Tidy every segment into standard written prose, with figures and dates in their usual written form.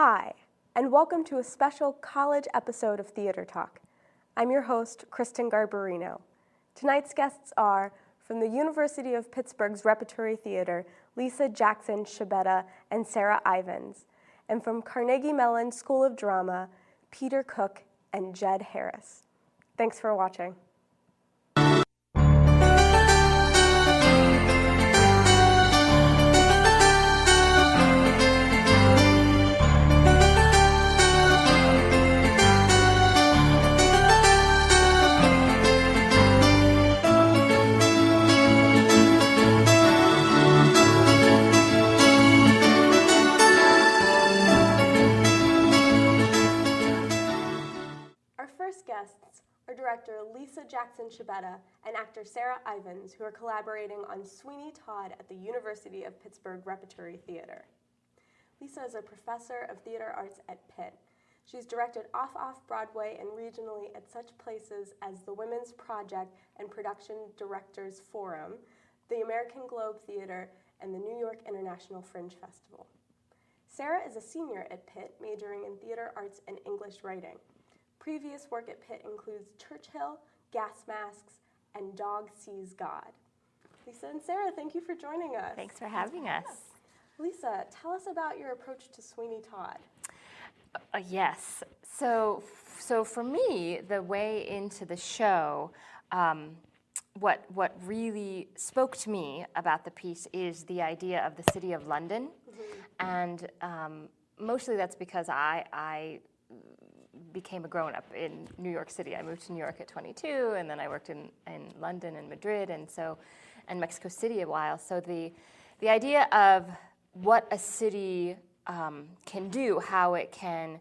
Hi, and welcome to a special college episode of Theater Talk. I'm your host, Kristen Garbarino. Tonight's guests are, from the University of Pittsburgh's Repertory Theater, Lisa Jackson-Schebetta and Sarah Ivins, and from Carnegie Mellon School of Drama, Peter Cook and Jed Harris. Thanks for watching. Guests are director Lisa Jackson-Schebetta and actor Sarah Ivins, who are collaborating on Sweeney Todd at the University of Pittsburgh Repertory Theater. Lisa is a professor of theater arts at Pitt. She's directed off-Broadway and regionally at such places as the Women's Project and Production Directors Forum, the American Globe Theater, and the New York International Fringe Festival. Sarah is a senior at Pitt, majoring in theater arts and English writing. Previous work at Pitt includes Churchill, Gas Masks, and Dog Sees God. Lisa and Sarah, thank you for joining us. Thanks for having us. Lisa, tell us about your approach to Sweeney Todd. Yes. So for me, the way into the show, what really spoke to me about the piece is the idea of the City of London, and mostly that's because I became a grown-up in New York City. I moved to New York at 22, and then I worked in London and Madrid, and Mexico City a while. So the idea of what a city can do, how it can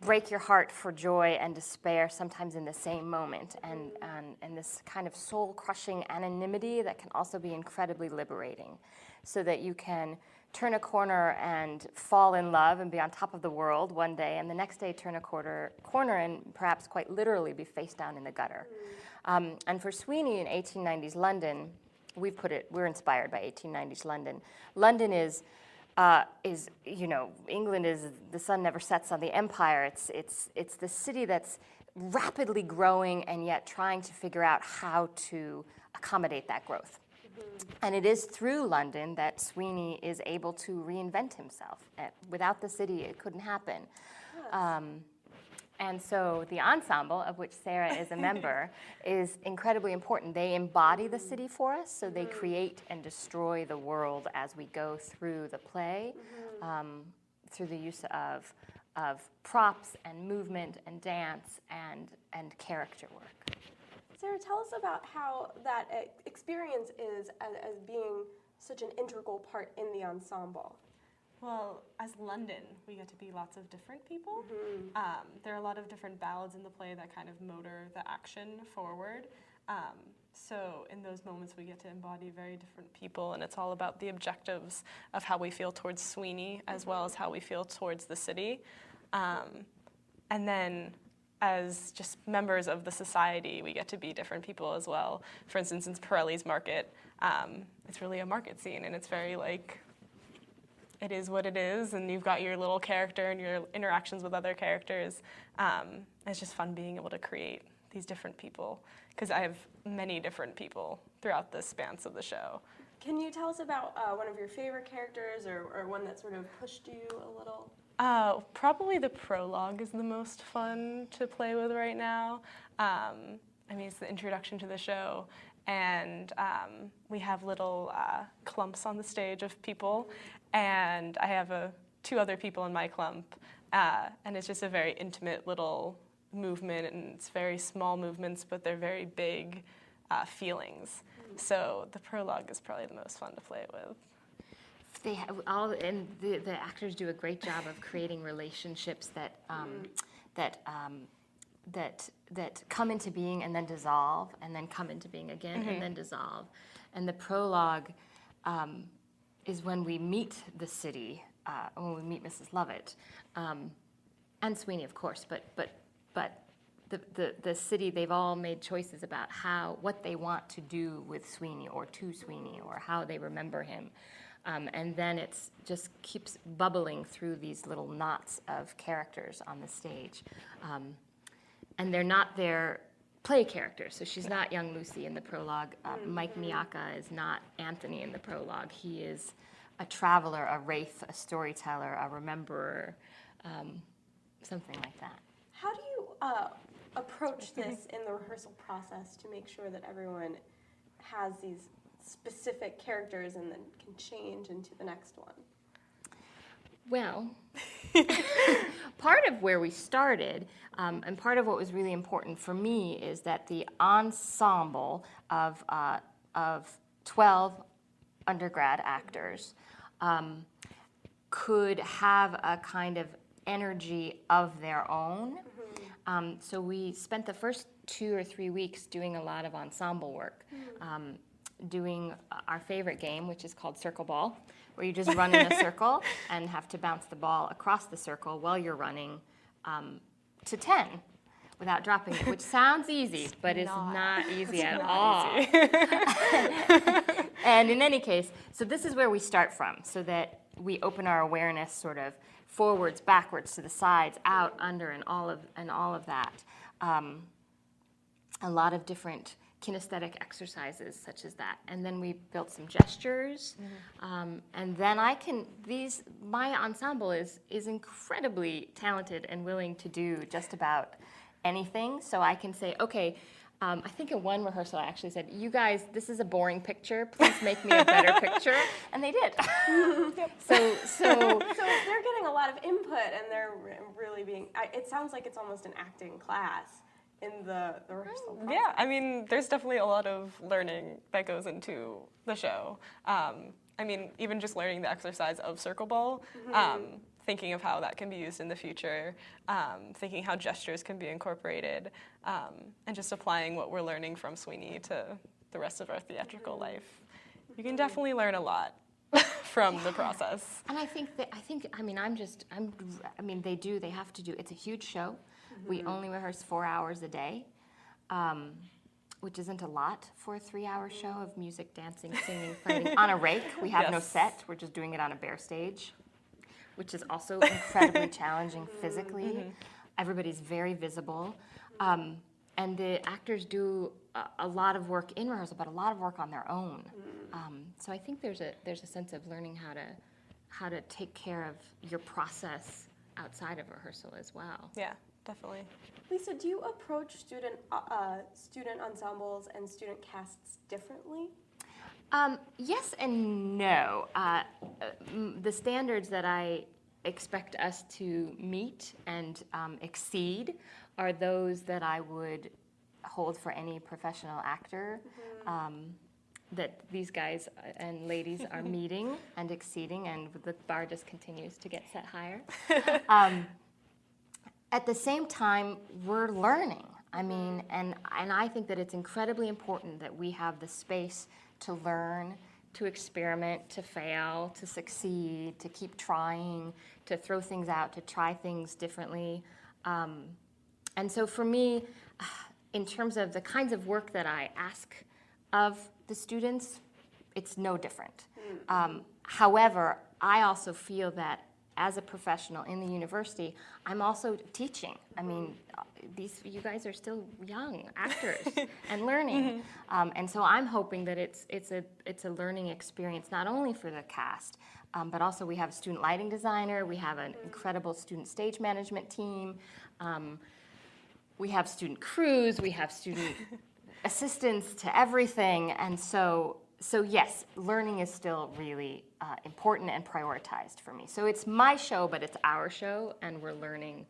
break your heart for joy and despair sometimes in the same moment, and this kind of soul-crushing anonymity that can also be incredibly liberating, so that you can turn a corner and fall in love and be on top of the world one day, and the next day turn a corner and perhaps quite literally be face down in the gutter. And for Sweeney in 1890s London, we're inspired by 1890s London. London is England is, the sun never sets on the empire. It's the city that's rapidly growing and yet trying to figure out how to accommodate that growth. And it is through London that Sweeney is able to reinvent himself. Without the city, it couldn't happen. Yes. And so the ensemble, of which Sarah is a member, is incredibly important. They embody the city for us, so they create and destroy the world as we go through the play, through the use of props and movement and dance and character work. Sarah, tell us about how that experience is as being such an integral part in the ensemble. Well, as London, we get to be lots of different people. There are a lot of different ballads in the play that kind of motor the action forward. So in those moments, we get to embody very different people, and it's all about the objectives of how we feel towards Sweeney as well as how we feel towards the city. And then as just members of the society, we get to be different people as well. For instance, in Pirelli's market, it's really a market scene, and it's very it is what it is, and you've got your little character and your interactions with other characters. It's just fun being able to create these different people, because I have many different people throughout the spans of the show. Can you tell us about one of your favorite characters, or one that sort of pushed you a little? Probably the prologue is the most fun to play with right now. It's the introduction to the show, and we have little clumps on the stage of people, and I have two other people in my clump, and it's just a very intimate little movement, and it's very small movements, but they're very big feelings. So the prologue is probably the most fun to play with. They have the actors do a great job of creating relationships that come into being and then dissolve, and then come into being again and then dissolve. And the prologue is when we meet the city, when we meet Mrs. Lovett, and Sweeney, of course. But the city, they've all made choices about what they want to do with Sweeney or to Sweeney, or how they remember him. And then it's just keeps bubbling through these little knots of characters on the stage. And they're not their play characters. So she's not young Lucy in the prologue. Mike Miaka is not Anthony in the prologue. He is a traveler, a wraith, a storyteller, a rememberer, something like that. How do you approach this in the rehearsal process to make sure that everyone has these specific characters and then can change into the next one? Well, part of where we started, and part of what was really important for me, is that the ensemble of 12 undergrad actors could have a kind of energy of their own. So we spent the first 2 or 3 weeks doing a lot of ensemble work, doing our favorite game, which is called Circle Ball, where you just run in a circle and have to bounce the ball across the circle while you're running to 10 without dropping it, which sounds easy, but it's not easy at all. And in any case, so this is where we start from, so that we open our awareness sort of forwards, backwards, to the sides, out, under, and all of that. A lot of different kinesthetic exercises such as that. And then we built some gestures. And then my ensemble is incredibly talented and willing to do just about anything. So I can say, okay, I think in one rehearsal I actually said, you guys, this is a boring picture. Please make me a better picture. And they did. So they're getting a lot of input, and they're really being, it sounds like it's almost an acting class in the rehearsal process. Yeah, I mean, there's definitely a lot of learning that goes into the show. I mean, even just learning the exercise of circle ball, thinking of how that can be used in the future, thinking how gestures can be incorporated, and just applying what we're learning from Sweeney to the rest of our theatrical life. You can definitely learn a lot from the process. And they have to do, it's a huge show. We only rehearse 4 hours a day, which isn't a lot for a 3-hour show of music, dancing, singing, fighting on a rake. We have no set. We're just doing it on a bare stage, which is also incredibly challenging physically. Everybody's very visible. And the actors do a lot of work in rehearsal, but a lot of work on their own. So I think there's a sense of learning how to take care of your process outside of rehearsal as well. Yeah, definitely. Lisa, do you approach student ensembles and student casts differently? Yes and no. The standards that I expect us to meet and exceed are those that I would hold for any professional actor that these guys and ladies are meeting and exceeding, and the bar just continues to get set higher. At the same time, we're learning. I mean, and I think that it's incredibly important that we have the space to learn, to experiment, to fail, to succeed, to keep trying, to throw things out, to try things differently. And so for me, in terms of the kinds of work that I ask of the students, it's no different. However, I also feel that as a professional in the university, I'm also teaching. I mean, you guys are still young actors and learning, and so I'm hoping that it's a learning experience not only for the cast, but also we have a student lighting designer, we have an incredible student stage management team, we have student crews, we have student assistants to everything, and so yes, learning is still really important and prioritized for me. So it's my show, but it's our show, and we're learning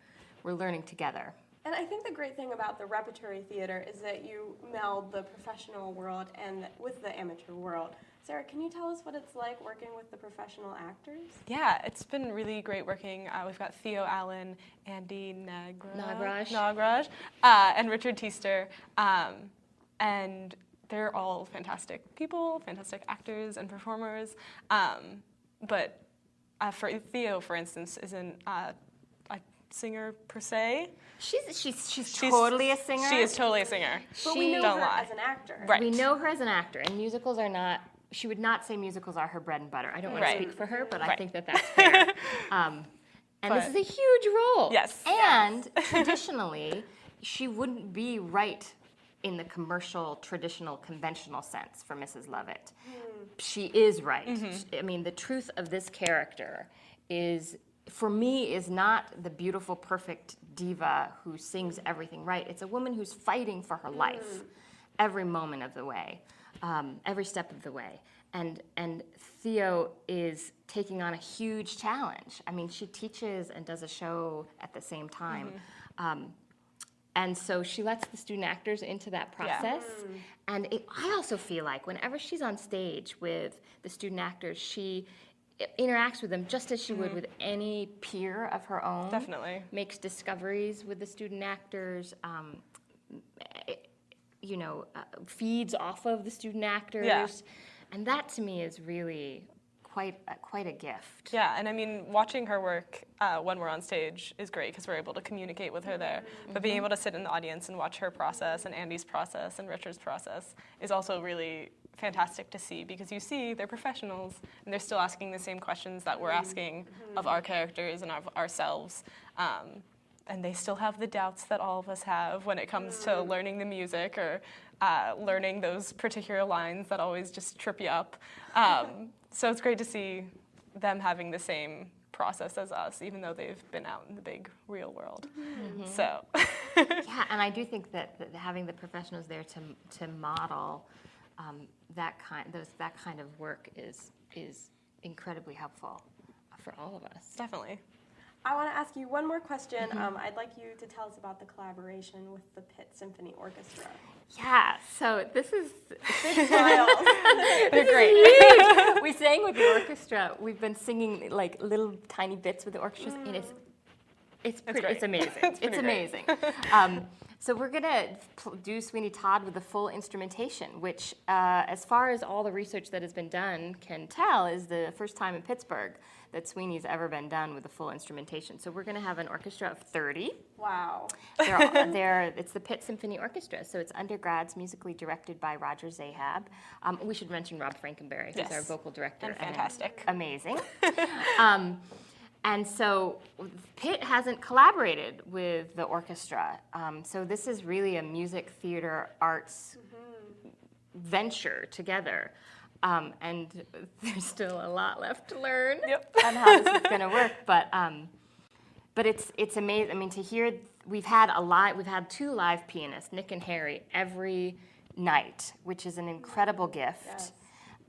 together. And I think the great thing about the Repertory Theater is that you meld the professional world and with the amateur world. Sarah, can you tell us what it's like working with the professional actors? Yeah, it's been really great working. We've got Theo Allen, Andy Nagraj, and Richard Teester, and they're all fantastic people, fantastic actors and performers. But for Theo, for instance, isn't a singer per se. She's totally a singer. She is totally a singer. But we know her as an actor. Right. We know her as an actor, and musicals are not she would not say musicals are her bread and butter. I don't want to Right. speak for her, but I Right. think that that's fair. And this is a huge role. Yes. And traditionally, she wouldn't be right in the commercial, traditional, conventional sense for Mrs. Lovett. She is right. I mean, the truth of this character is, for me, is not the beautiful, perfect diva who sings everything right. It's a woman who's fighting for her life every moment of the way, every step of the way. And Theo is taking on a huge challenge. I mean, she teaches and does a show at the same time. And so she lets the student actors into that process. And I also feel like whenever she's on stage with the student actors, she interacts with them just as she would with any peer of her own. Definitely. Makes discoveries with the student actors, feeds off of the student actors. Yeah. And that to me is really quite a gift. Yeah, and I mean, watching her work when we're on stage is great because we're able to communicate with her there. But being able to sit in the audience and watch her process and Andy's process and Richard's process is also really fantastic to see, because you see they're professionals and they're still asking the same questions that we're asking of our characters and of ourselves. And they still have the doubts that all of us have when it comes to learning the music or learning those particular lines that always just trip you up. So it's great to see them having the same process as us, even though they've been out in the big real world. So Yeah, and I do think that having the professionals there to model that kind of work is incredibly helpful for all of us. definitely. I want to ask you one more question. I'd like you to tell us about the collaboration with the Pitt Symphony Orchestra. Yeah, so this is Big smiles. They're great. huge. We sang with the orchestra. We've been singing like little tiny bits with the orchestras, and it's great. amazing. It's It's pretty amazing. So we're gonna do Sweeney Todd with the full instrumentation, which, as far as all the research that has been done can tell, is the first time in Pittsburgh that Sweeney's ever been done with a full instrumentation. So we're gonna have an orchestra of 30. Wow. It's the Pitt Symphony Orchestra, so it's undergrads musically directed by Roger Zahab. We should mention Rob Frankenberry, who's Yes. our vocal director. And fantastic. Amazing. And so Pitt hasn't collaborated with the orchestra. So this is really a music, theater, arts venture together. And there's still a lot left to learn on how this is going to work. But it's amazing. I mean, to hear, we've had 2 live pianists, Nick and Harry, every night, which is an incredible gift. Yes.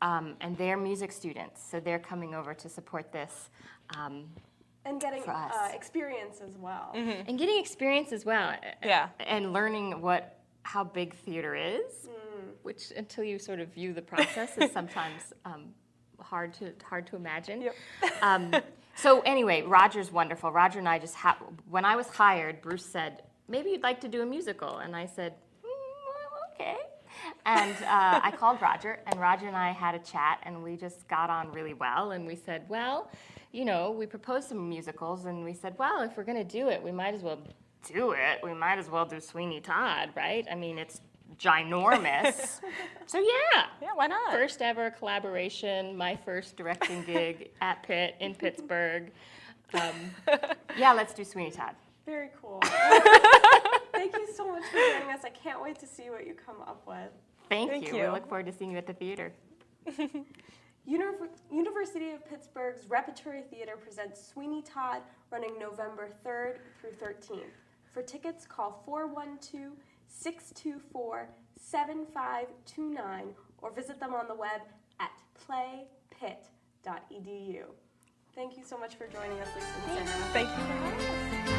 And they're music students, so they're coming over to support this. And getting For us. experience as well. And getting experience as well. Yeah. And learning how big theater is, which until you sort of view the process is sometimes hard to imagine. Yep. So anyway, Roger's wonderful. Roger and I when I was hired, Bruce said, maybe you'd like to do a musical. And I said, well, okay. And I called Roger, and Roger and I had a chat, and we just got on really well. And we said, well, we proposed some musicals, and we said, well, if we're going to do it, we might as well do it. We might as well do Sweeney Todd, right? I mean, it's ginormous. So yeah. Yeah, why not? First ever collaboration, my first directing gig at Pitt in Pittsburgh. Yeah, let's do Sweeney Todd. Very cool. Thank you so much for joining us. I can't wait to see what you come up with. Thank you. We you. look forward to seeing you at the theater. University of Pittsburgh's Repertory Theater presents Sweeney Todd, running November 3rd through 13th. For tickets, call 412-624-7529 or visit them on the web at play.pitt.edu. Thank you so much for joining us, Lisa and Sarah. Thank you for having us.